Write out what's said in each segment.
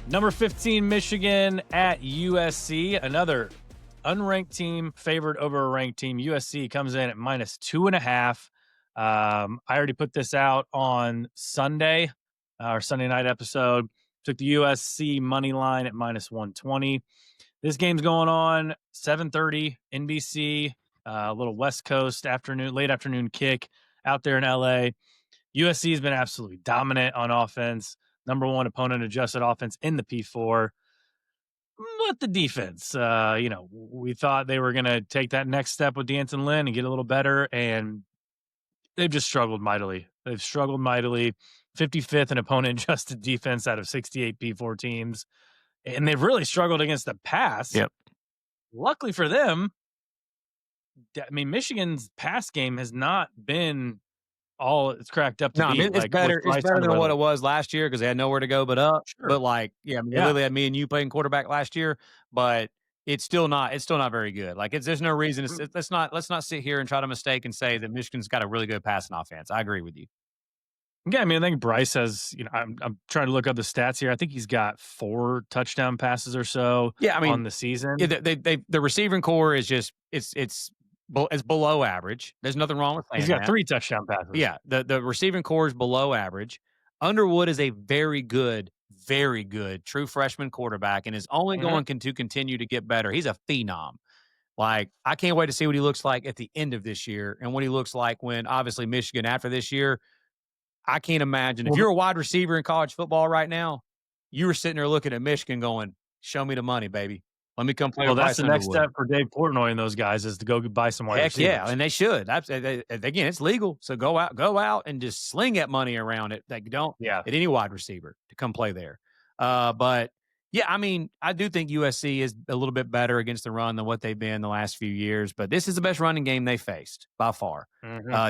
Number 15, Michigan at USC. Another unranked team favored over a ranked team. USC comes in at -2.5. I already put this out on Sunday, our Sunday night episode. Took the USC money line at -120. This game's going on 7:30 NBC, a little West Coast afternoon, late afternoon kick out there in LA. USC has been absolutely dominant on offense. Number one opponent adjusted offense in the P4. But the defense, we thought they were going to take that next step with D'Anton Lynn and get a little better, and they've just struggled mightily. 55th in opponent adjusted defense out of 68 P4 teams, and they've really struggled against the pass. Yep. Luckily for them, Michigan's pass game has not been all it's cracked up to be. I mean, it's better. It's better than what it was last year because they had nowhere to go but up. Sure. But they literally had me and you playing quarterback last year. But it's still not. It's still not very good. There's no reason. Let's not sit here and try to mistake and say that Michigan's got a really good passing offense. I agree with you. Yeah, I think Bryce has. I'm trying to look up the stats here. I think he's got 4 touchdown passes or so. Yeah, on the season. Yeah, the receiving core is just it's below average. There's nothing wrong with saying he's got that. 3 touchdown passes. Yeah, the receiving core is below average. Underwood is a very good true freshman quarterback and is only going to continue to get better. He's a phenom. I can't wait to see what he looks like at the end of this year and what he looks like when, obviously, Michigan after this year. I can't imagine. If you're a wide receiver in college football right now, you were sitting there looking at Michigan going, show me the money, baby. Let me come play. Well, that's the next step for Dave Portnoy and those guys is to go buy some wide receivers. Yeah, and they should. Again, it's legal, so go out and just sling that money around it. Don't at any wide receiver to come play there. But yeah, I do think USC is a little bit better against the run than what they've been the last few years. But this is the best running game they faced by far.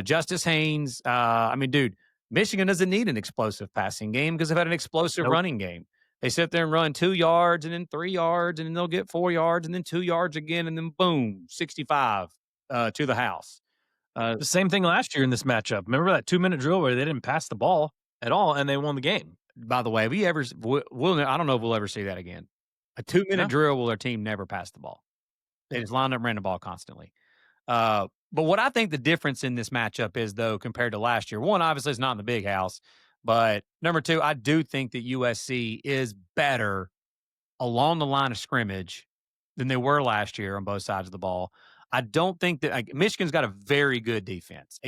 Justice Haynes. Dude, Michigan doesn't need an explosive passing game because they've had an explosive running game. They sit there and run 2 yards and then 3 yards and then they'll get 4 yards and then 2 yards again and then boom, 65 to the house. The same thing last year in this matchup. Remember that 2-minute drill where they didn't pass the ball at all and they won the game? By the way, I don't know if we'll ever see that again. A 2-minute drill will their team never pass the ball. They just lined up and ran the ball constantly. But what I think the difference in this matchup is, though, compared to last year, one, obviously, it's not in the big house. But number 2, I do think that USC is better along the line of scrimmage than they were last year on both sides of the ball. I don't think that Michigan's got a very good defense,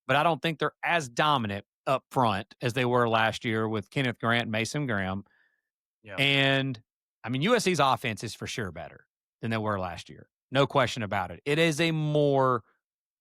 but I don't think they're as dominant up front as they were last year with Kenneth Grant and Mason Graham. Yeah. And USC's offense is for sure better than they were last year. No question about it. It is a more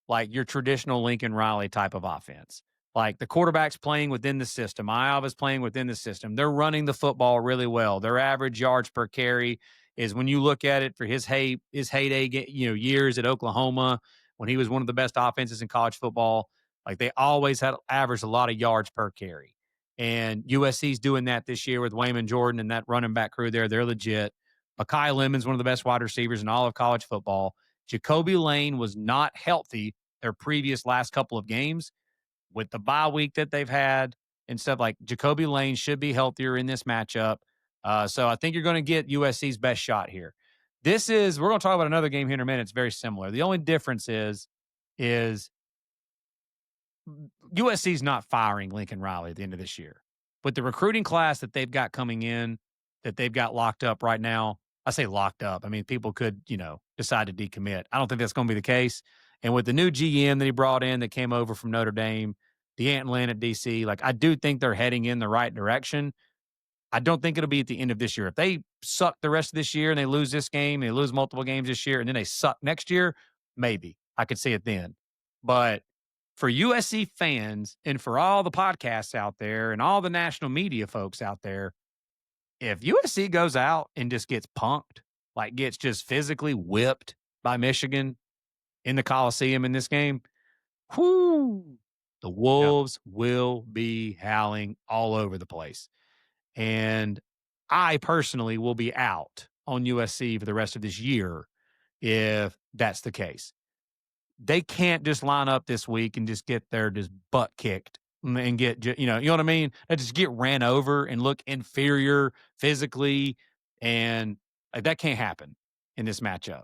like your traditional Lincoln Riley type of offense. Like the quarterback's playing within the system. Iowa's playing within the system. They're running the football really well. Their average yards per carry is, when you look at it for his heyday, years at Oklahoma, when he was one of the best offenses in college football, they always had averaged a lot of yards per carry. And USC's doing that this year with Wayman Jordan and that running back crew there. They're legit. Mekhi Lemon's one of the best wide receivers in all of college football. Jacoby Lane was not healthy their previous last couple of games. With the bye week that they've had and stuff, Jacoby Lane should be healthier in this matchup. So I think you're going to get USC's best shot here. We're going to talk about another game here in a minute. It's very similar. The only difference is USC's not firing Lincoln Riley at the end of this year. But the recruiting class that they've got coming in, that they've got locked up right now, I say locked up. People could, decide to decommit. I don't think that's going to be the case. And with the new GM that he brought in that came over from Notre Dame, D'Anton Lynn at DC, I do think they're heading in the right direction. I don't think it'll be at the end of this year. If they suck the rest of this year and they lose this game, they lose multiple games this year, and then they suck next year, maybe. I could see it then. But for USC fans and for all the podcasts out there and all the national media folks out there, if USC goes out and just gets punked, gets just physically whipped by Michigan in the Coliseum in this game, the Wolves will be howling all over the place. And I personally will be out on USC for the rest of this year if that's the case. They can't just line up this week and just get their butt kicked and get, you know what I mean? They just get ran over and look inferior physically, and like that can't happen in this matchup.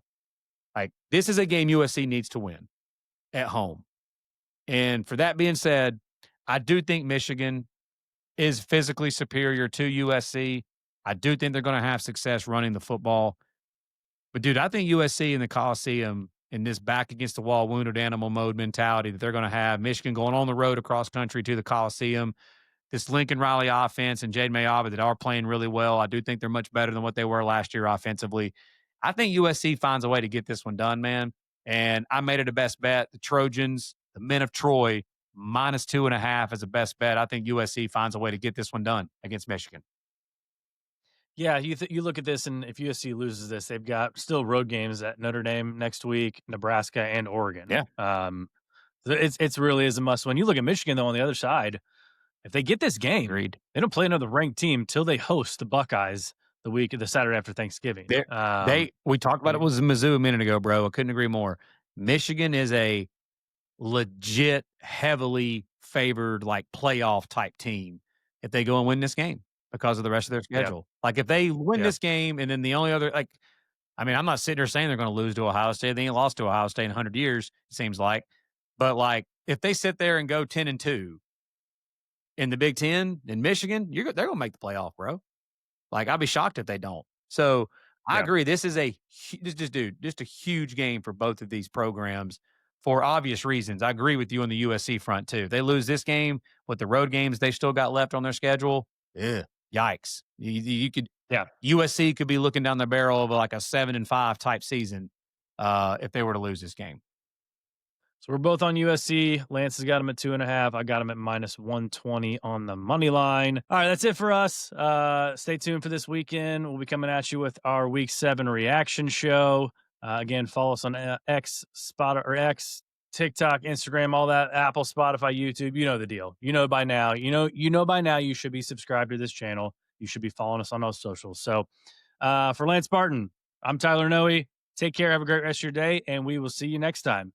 Like this is a game USC needs to win at home. And for that being said, I do think Michigan is physically superior to USC. I do think they're going to have success running the football. But dude, I think USC in the Coliseum in this back against the wall wounded animal mode mentality that they're going to have, Michigan going on the road across country to the Coliseum, this Lincoln Riley offense and Jade Mayava that are playing really well. I do think they're much better than what they were last year offensively. I think USC finds a way to get this one done, man. And I made it a best bet. The Trojans, the men of Troy, -2.5 is a best bet. I think USC finds a way to get this one done against Michigan. Yeah, you look at this, and if USC loses this, they've got still road games at Notre Dame next week, Nebraska, and Oregon. Yeah. It's really is a must win. You look at Michigan though on the other side. If they get this game, Agreed. they don't play another ranked team till they host the Buckeyes the Saturday after Thanksgiving. We talked about it was Mizzou a minute ago, bro. I couldn't agree more. Michigan is a legit, heavily favored, like playoff type team if they go and win this game because of the rest of their schedule. Like if they win this game, and then the only other I'm not sitting there saying they're going to lose to Ohio State. They ain't lost to Ohio State in 100 years, it seems like. But like if they sit there and go 10-2 in the Big Ten in Michigan, they're going to make the playoff, bro. Like I'd be shocked if they don't. So I agree. This is just a huge game for both of these programs for obvious reasons. I agree with you on the USC front too. If they lose this game with the road games they still got left on their schedule, yikes. You could, USC could be looking down the barrel of like a 7-5 type season if they were to lose this game. So we're both on USC. Lance has got him at 2.5. I got him at -120 on the money line. All right, that's it for us. Stay tuned for this weekend. We'll be coming at you with our Week 7 reaction show. Again, follow us on X, TikTok, Instagram, all that, Apple, Spotify, YouTube. You know the deal. You know by now. You know by now you should be subscribed to this channel. You should be following us on those socials. So for Lance Barton, I'm Tyler Noe. Take care. Have a great rest of your day, and we will see you next time.